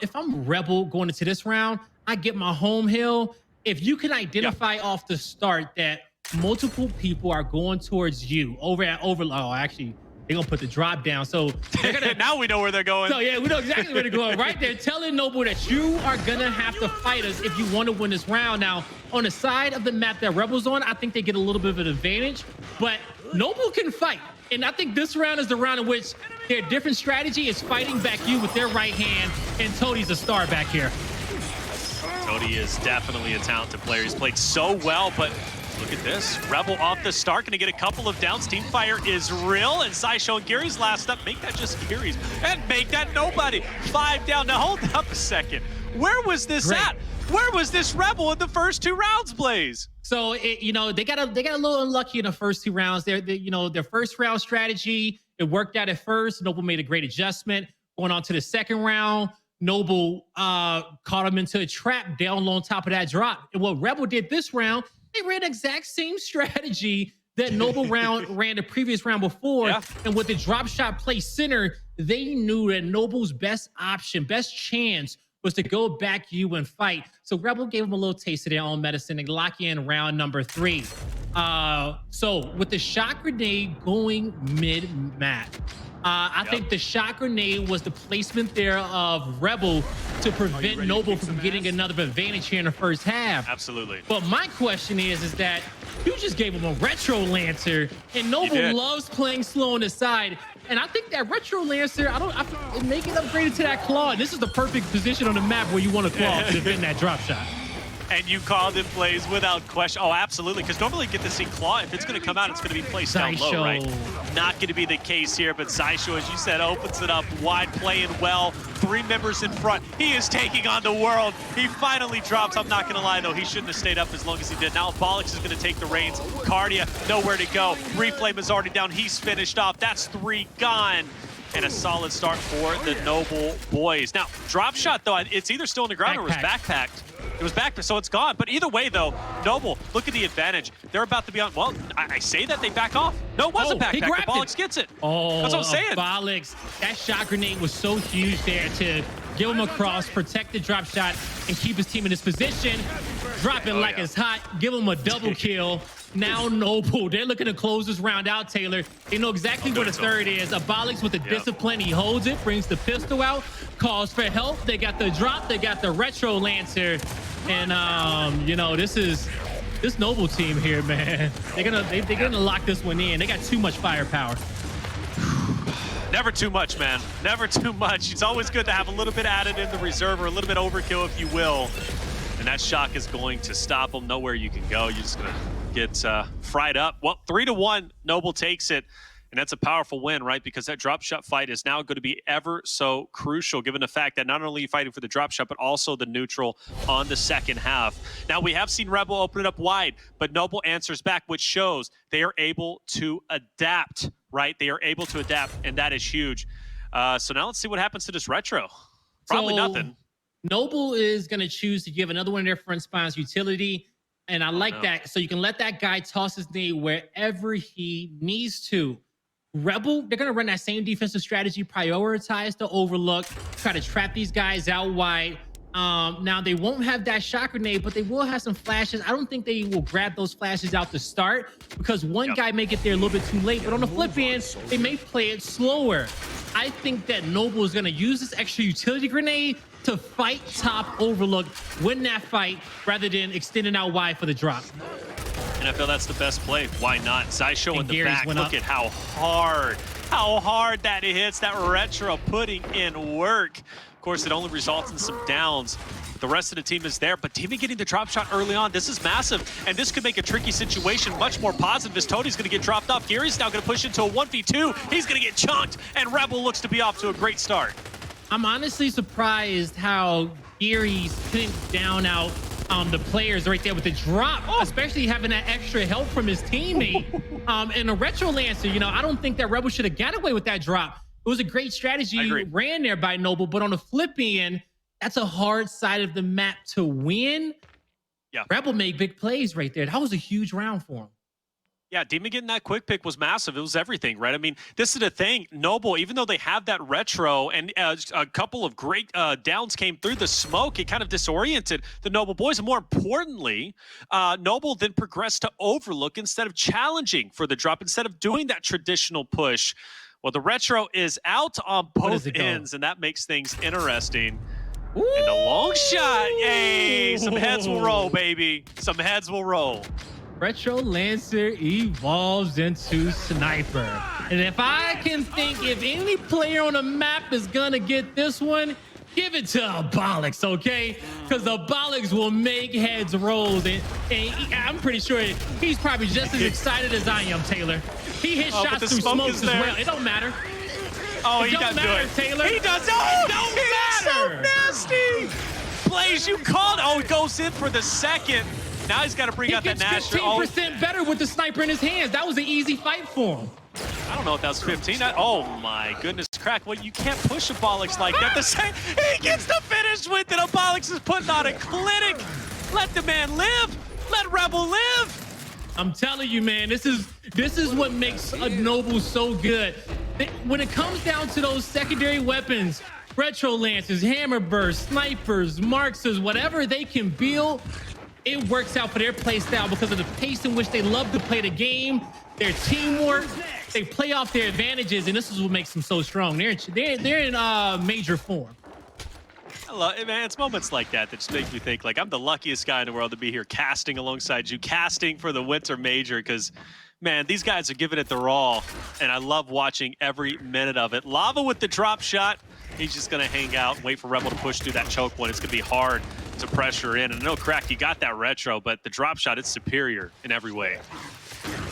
If I'm Rebel going into this round, I get my home hill. If you can identify off the start that multiple people are going towards you over at Overlook, actually, they're gonna put the drop down. So they're gonna, now we know where they're going. So yeah, we know exactly where they're going. Right? They're telling Noble that you are gonna have to fight us if you want to win this round. Now, on the side of the map that Rebel's on, I think they get a little bit of an advantage, but Noble can fight. And I think this round is the round in which their different strategy is fighting back you with their right hand, and Toti's a star back here. Toti is definitely a talented player. He's played so well, but look at this. Rebel off the start, going to get a couple of downs. Team fire is real, and Xysho and Gearries last up. Make that just Gearries, and make that nobody. 5 down. Now hold up a second. Where was this at? Where was this Rebel in the first 2 rounds, Blaze? So you know, they got a little unlucky in the first 2 rounds. Their first round strategy, it worked out at first. Noble made a great adjustment. Going on to the second round, Noble caught him into a trap down low on top of that drop. And what Rebel did this round, they ran the exact same strategy that Noble ran the previous round before. Yeah. And with the drop shot placed center, they knew that Noble's best option, best chance was to go back you and fight. So Rebel gave them a little taste of their own medicine and lock in round number 3. So with the shot grenade going mid-map, I think the shot grenade was the placement there of Rebel to prevent Noble from getting another advantage here in the first half. Absolutely. But my question is that you just gave him a Retro Lancer, and Noble loves playing slow on the side. And I think that Retro Lancer, make it upgraded to that claw. This is the perfect position on the map where you want a claw to defend that drop shot. And you called it plays without question. Oh, absolutely. Because normally you get to see claw. If it's going to come out, it's going to be placed down low, right? Not going to be the case here, but Xysho, as you said, opens it up wide, playing well. 3 members in front. He is taking on the world. He finally drops. I'm not going to lie, though. He shouldn't have stayed up as long as he did. Now Abolics is going to take the reins. Kardia, nowhere to go. Reflame is already down. He's finished off. That's 3 gone. And a solid start for the Noble boys. Now, drop shot, though, it's either still on the ground or it was backpacked. It was backpacked, so it's gone. But either way, though, Noble, look at the advantage. They're about to be on, well, I say that, they back off. No, it wasn't backpacked. Abolics gets it. Oh, that's what I'm saying. Abolics, that shot grenade was so huge there to give him across, protect the drop shot, and keep his team in this position. Drop it like it's hot, give him a double kill. Now Noble, they're looking to close this round out, Taylor. They know exactly where the third is. Abolics with the discipline, he holds it, brings the pistol out, calls for help. They got the drop, they got the Retro Lancer. And you know, this Noble team here, man. They're gonna lock this one in. They got too much firepower. Never too much, man. Never too much. It's always good to have a little bit added in the reserve, or a little bit overkill, if you will. And that shock is going to stop them. Nowhere you can go. You're just gonna get fried up. Well, 3-1, Noble takes it. And that's a powerful win, right? Because that drop shot fight is now going to be ever so crucial, given the fact that not only are you fighting for the drop shot, but also the neutral on the second half. Now, we have seen Rebel open it up wide, but Noble answers back, which shows they are able to adapt, right? They are able to adapt, and that is huge. So now let's see what happens to this retro. Probably nothing. Noble is going to choose to give another one of their front spawns utility. And I like that. So you can let that guy toss his knee wherever he needs to. Rebel, they're going to run that same defensive strategy, prioritize the overlook, try to trap these guys out wide. Now, they won't have that shot grenade, but they will have some flashes. I don't think they will grab those flashes out to start because one guy may get there a little bit too late. But on the flip end, they may play it slower. I think that Noble is going to use this extra utility grenade to fight top overlook, win that fight, rather than extending out wide for the drop. And I feel that's the best play. Why not? Xysho in the Gearries back. Look at how hard that hits. That retro putting in work. Of course, it only results in some downs. The rest of the team is there, but even getting the drop shot early on, this is massive. And this could make a tricky situation much more positive as Toti's going to get dropped off. Gearries now going to push into a 1v2. He's going to get chunked, and Rebel looks to be off to a great start. I'm honestly surprised how Gearries couldn't down out the players right there with the drop, especially having that extra help from his teammate. And a Retro Lancer, you know, I don't think that Rebel should have got away with that drop. It was a great strategy ran there by Noble, but on the flip end, that's a hard side of the map to win. Yeah, Rebel made big plays right there. That was a huge round for him. Yeah, Demon getting that quick pick was massive. It was everything, right? I mean, this is the thing. Noble, even though they have that retro and a couple of great downs came through the smoke, it kind of disoriented the Noble boys. And more importantly, Noble then progressed to overlook instead of challenging for the drop, instead of doing that traditional push. Well, the retro is out on both ends, and that makes things interesting. Ooh. And the long shot, hey, some heads will roll, baby. Some heads will roll. Retro Lancer evolves into Sniper. And if I can think if any player on the map is gonna get this one, give it to Abolics, okay? Because Abolics will make heads roll. And I'm pretty sure he's probably just as excited as I am, Taylor. He hits shots through smokes as well. It don't matter. Oh, he doesn't do it. Taylor. He does. Oh, it don't matter. So nasty. Plays you called. Oh, it goes in for the second. Now he's got to bring out that Nasher. 15% better with the sniper in his hands. That was an easy fight for him. I don't know if that was 15. Oh my goodness, crack. Well, you can't push Abolics like that. He gets the finish with it. Abolics is putting on a clinic. Let the man live. Let Rebel live. I'm telling you, man, this is what makes a Noble so good. When it comes down to those secondary weapons, Retro Lancers, Hammer Burst, Snipers, Marksers, whatever they can build, it works out for their play style because of the pace in which they love to play the game, their teamwork. They play off their advantages, and this is what makes them so strong. They're in major form. I love it, man. It's moments like that just make me think, like, I'm the luckiest guy in the world to be here casting alongside you, casting for the Winter Major, because, man, these guys are giving it their all, and I love watching every minute of it. Lava with the drop shot. He's just going to hang out and wait for Rebel to push through that choke one. It's going to be hard to pressure in. And no, crack, you got that retro, but the drop shot, it's superior in every way.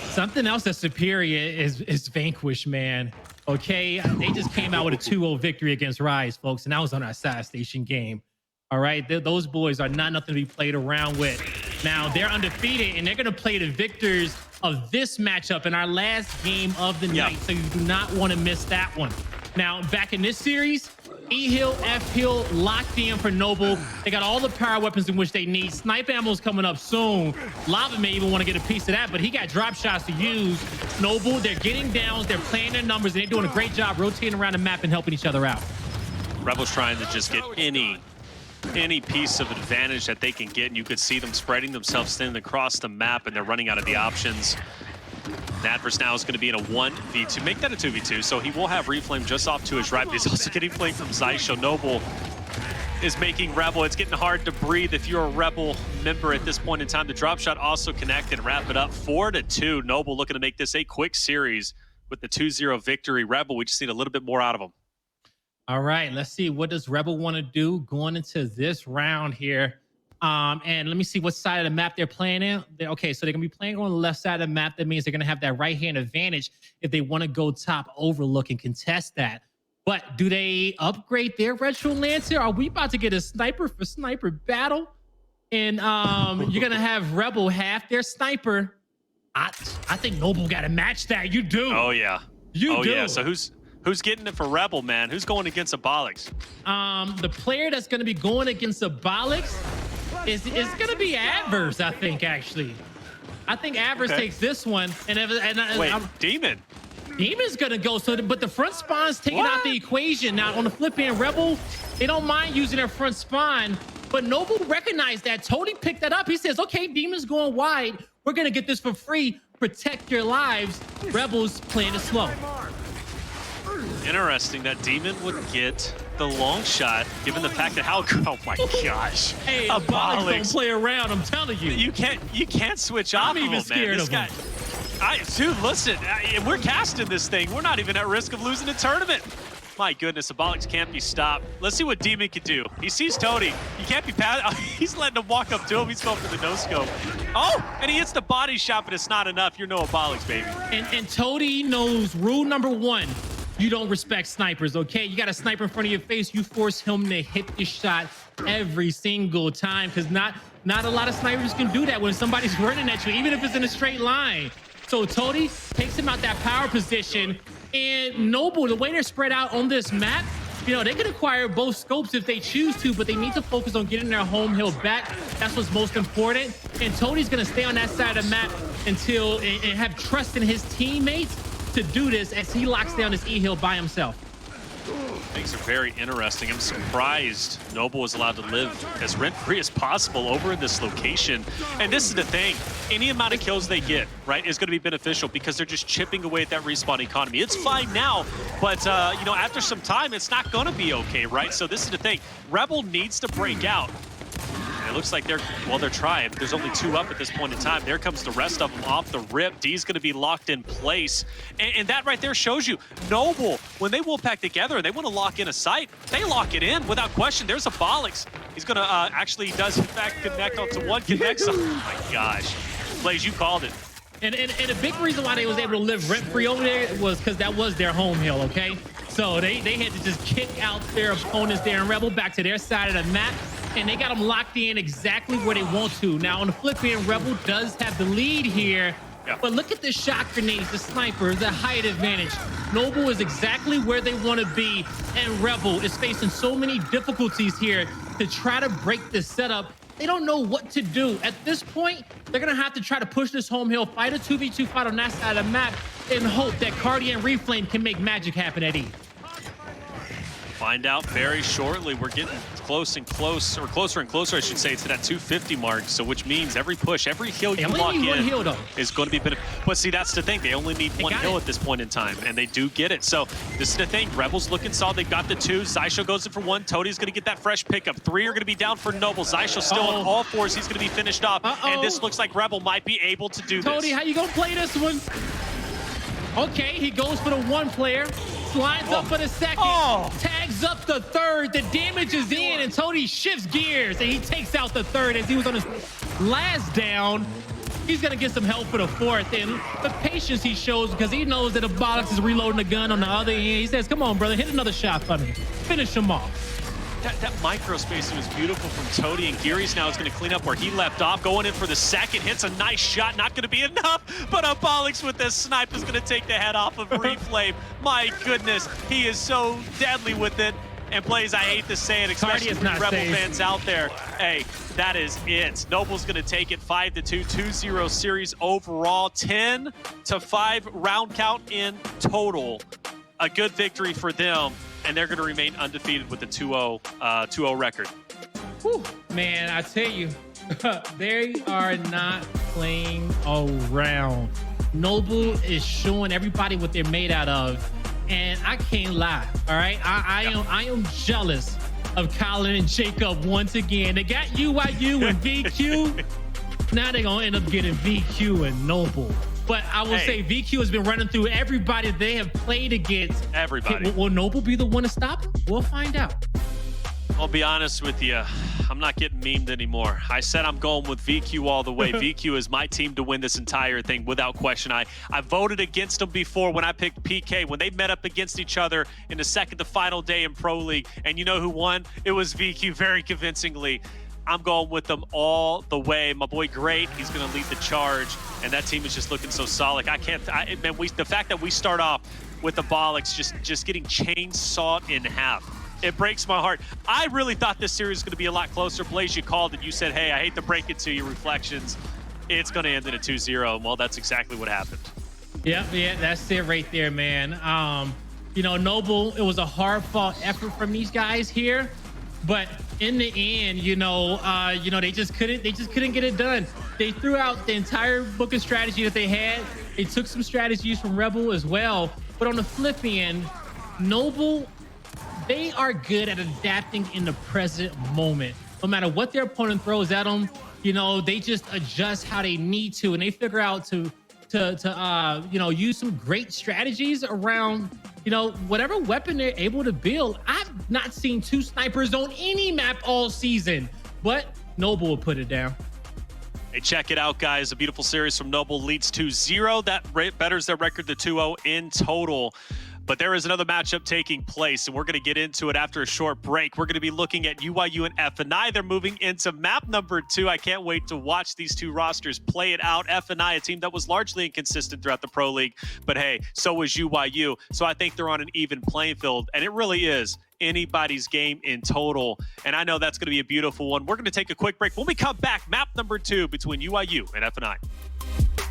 Something else that's superior is Vanquish, man. Okay, they just came out with a 2-0 victory against Rise, folks, and that was on our side station game. All right, those boys are not nothing to be played around with. Now, they're undefeated, and they're going to play the victors of this matchup in our last game of the night, so you do not want to miss that one. Now, back in this series, E-Hill, F-Hill locked in for Noble. They got all the power weapons in which they need. Snipe ammo's coming up soon. Lava may even want to get a piece of that, but he got drop shots to use. Noble, they're getting downs, they're playing their numbers, and they're doing a great job rotating around the map and helping each other out. Rebel's trying to just get any piece of advantage that they can get, and you could see them spreading themselves thin across the map, and they're running out of the options. Addvers now is going to be in a 1v2. Make that a 2v2, so he will have Reflame just off to his right, but he's also getting flamed from Xysho. Noble is making Rebel. It's getting hard to breathe if you're a Rebel member at this point in time. The drop shot also connected and wrap it up 4-2. Noble looking to make this a quick series with the 2-0 victory. Rebel, we just need a little bit more out of them. All right, let's see. What does Rebel want to do going into this round here? And let me see what side of the map they're playing in. Okay, so they're gonna be playing on the left side of the map. That means they're gonna have that right hand advantage if they want to go top overlook and contest that. But do they upgrade their retro lancer? Are we about to get a sniper for sniper battle? And you're gonna have Rebel half their sniper. I think Noble got to match that. You do. Oh yeah. You do. Yeah. So who's getting it for Rebel, man? Who's going against Abolics? The player that's going to be going against Abolics is going to be Addvers, I think, actually. I think Addvers takes this one. Wait, Demon. Demon's going to go. But the front spawn's taking out the equation. Now, on the flip end, Rebel, they don't mind using their front spawn. But Noble recognized that. Toti picked that up. He says, okay, Demon's going wide. We're going to get this for free. Protect your lives. Rebels playing it slow. Interesting that Demon would get the long shot, given the fact that oh my gosh. Hey, Abolics don't play around, I'm telling you. You can't switch off. I'm even scared of him. Dude, listen, we're casting this thing. We're not even at risk of losing the tournament. My goodness, Abolics can't be stopped. Let's see what Demon can do. He sees Toti. He can't be passed. He's letting him walk up to him. He's going for the no-scope. Oh, and he hits the body shot, but it's not enough. You're no Abolics, baby. And Toti knows rule number 1. You don't respect snipers, okay? You got a sniper in front of your face. You force him to hit the shot every single time, because not a lot of snipers can do that when somebody's running at you, even if it's in a straight line. So Toti takes him out that power position. And Noble, the way they're spread out on this map, you know, they can acquire both scopes if they choose to, but they need to focus on getting their home hill back. That's what's most important. And Toti's going to stay on that side of the map until and have trust in his teammates to do this as he locks down his E-hill by himself. Things are very interesting. I'm surprised Noble was allowed to live as rent-free as possible over in this location. And this is the thing. Any amount of kills they get, right, is going to be beneficial because they're just chipping away at that respawn economy. It's fine now, but, you know, after some time, it's not going to be okay, right? So this is the thing. Rebel needs to break out. It looks like they're trying. There's only 2 up at this point in time. There comes the rest of them off the rip. D's going to be locked in place. And that right there shows you, Noble, when they will pack together and they want to lock in a site, they lock it in without question. There's Abolics. He's going to actually does in fact connect onto one, connects. Oh my gosh. Blaze, you called it. And a big reason why they was able to live rent-free over there was because that was their home hill, okay? So they had to just kick out their opponents there and Rebel back to their side of the map. And they got them locked in exactly where they want to. Now, on the flip end, Rebel does have the lead here. Yeah. But look at the shot grenades, the sniper, the height advantage. Noble is exactly where they want to be. And Rebel is facing so many difficulties here to try to break this setup. They don't know what to do. At this point, they're going to have to try to push this home hill, fight a 2v2 fight on that side of the map, and hope that Kardia and Reflame can make magic happen at E. Find out very shortly. We're getting close and close, or closer and closer, I should say, to that 250 mark. So which means every push, every hill you lock in is going to be better. But see, that's the thing. They only need one hill at this point in time, and they do get it. So this is the thing. Rebels looking solid. They've got the 2. Xysho goes in for 1. Toti's going to get that fresh pickup. 3 are going to be down for Noble. Xysho still on all 4s. He's going to be finished off. And this looks like Rebel might be able to do this. Toti, how you going to play this one? Okay, he goes for the 1 player. Slides up for the 2nd, tags up the 3rd, the damage is in, and Toti shifts gears, and he takes out the 3rd as he was on his last down. He's gonna get some help for the 4th, and the patience he shows because he knows that Abolics is reloading the gun on the other end. He says, come on, brother, hit another shot for me. Finish him off. That micro spacing was beautiful from Toti, and Gearries now is going to clean up where he left off. Going in for the 2nd, hits a nice shot, not going to be enough, but Abolics with this snipe is going to take the head off of Reflame. My goodness, he is so deadly with it. And Blaze, I hate to say it, especially for Rebel fans out there. Hey, that is it. Noble's going to take it 5-2, 2-0 series overall, 10-5 round count in total. A good victory for them. And they're going to remain undefeated with a 2-0 record. Whew, man, I tell you, they are not playing around. Noble is showing everybody what they're made out of, and I can't lie. All right, I am jealous of Colin and Jacob once again. They got UIU and VQ. Now they're gonna end up getting VQ and Noble. But I will say VQ has been running through everybody they have played against. Everybody. Will Noble be the one to stop him? We'll find out. I'll be honest with you. I'm not getting memed anymore. I said I'm going with VQ all the way. VQ is my team to win this entire thing without question. I voted against them before when I picked PK, when they met up against each other in the second to final day in Pro League. And you know who won? It was VQ very convincingly. I'm going with them all the way. My boy Great, he's going to lead the charge. And that team is just looking so solid. The fact that we start off with Abolics just getting chainsawed in half. It breaks my heart. I really thought this series was going to be a lot closer. Blaze, you called and you said, hey, I hate to break it to you, Reflections. It's going to end in a 2-0. Well, that's exactly what happened. Yeah, that's it right there, man. You know, Noble, it was a hard-fought effort from these guys here, but in the end, you know, they just couldn't get it done. They threw out the entire book of strategy that they had. They took some strategies from Rebel as well, but on the flip end, Noble, they are good at adapting in the present moment. No matter what their opponent throws at them, you know, they just adjust how they need to, and they figure out to use some great strategies around, you know, whatever weapon they're able to build. I've not seen two snipers on any map all season, but Noble will put it down. Hey, check it out, guys. A beautiful series from Noble leads 2-0. That betters their record to 2-0 in total. But there is another matchup taking place, and we're going to get into it after a short break. We're going to be looking at UYU and FNI. They're moving into map number 2. I can't wait to watch these two rosters play it out. FNI, a team that was largely inconsistent throughout the Pro League, but hey, so was UYU. So I think they're on an even playing field, and it really is anybody's game in total. And I know that's going to be a beautiful one. We're going to take a quick break. When we come back, map number 2 between UYU and FNI.